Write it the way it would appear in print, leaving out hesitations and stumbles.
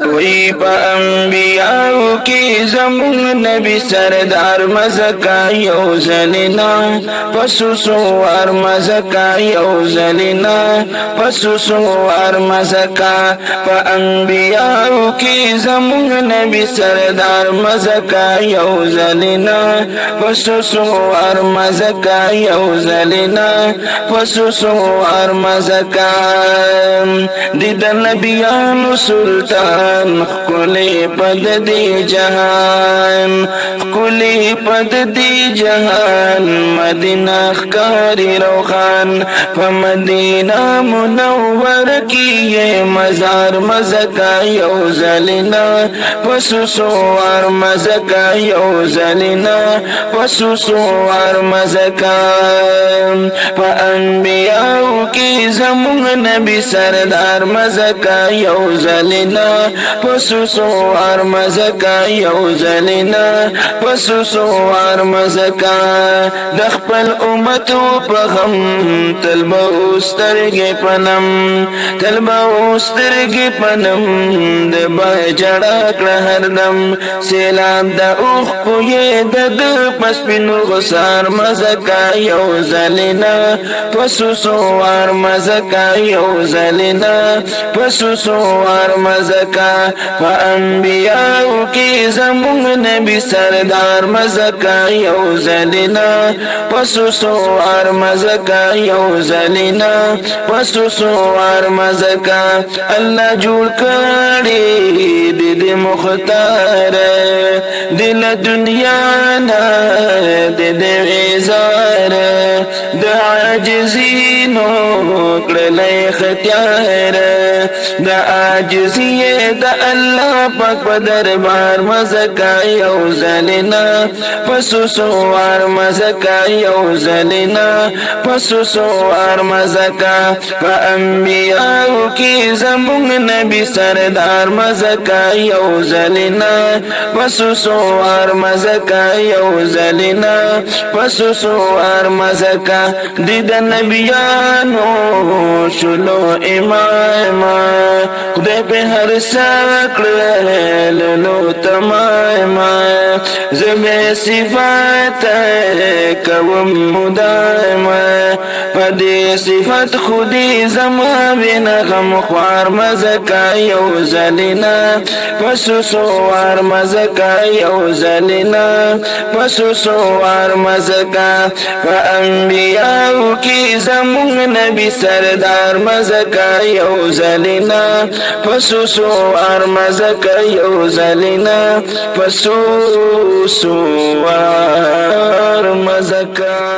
وی پا انبیاء کی زمون نبی سردار مزکا یو زلینا پسو سوار مزکا یو زلینا پسو سوار مزکا پا انبیاء کی زمون نبی سردار مزکا یو زلینا پسو سوار مزکا یو زلینا پسو سوار مزکا دید نبیان سلطان خکلی پد دی جهان خکلی پد دی جهان مدینہ خکاری روخان فمدینہ منور کی یہ مزار مزکا یو زلینا پسو سوار مزکا یو زلینا پسو سوار مزکا پا انبیاء کی زمون نبی سردار مزکا یو زلینا پسو سوار مزکا یو زلینا پسو سوار مزکا دخپل امتو پغم تلبا استرگی پنم تلبا استرگی پنم دبا جڑاک لہردم سیلاب دا اوخ کوئی دد پس پینو غسار مزکا یو زلینا پسو سوار مزکا یو زلینا پسو سوار مزکا پا انبیاء کی زمون نبی سردار مزکا یو زلینا پسو سوار مزکا یو زلینا پسو سوار مزکا اللہ جوڑ کری دید مختار دل دنیا نا دید ویزار دا عاجزینو کڑلی ختیار دا عاجزی دا اللہ پاک پا دربار مزکا یو زلینا پسو سوار مزکا یو زلینا پسو سوار مزکا پا انبیاء کی زمون نبی سردار مزکا یو زلینا پسو سوار مزکا یو زلینا پسو سوار مزکا دید نبیانو شلو امام خدای پہ ہر ساکڑ للو تمام زبی صفات کوم مدائم پدی صفت خودی زما بنا غم خوار مزکا یو زلینا پسو سوار مزکا یو زلینا پسو سوار مزکا پا انبیاء کی زمون نبی سردار مزکا یو زلینا پسو سوار مزکا یو زلینا پسو سوار مزکا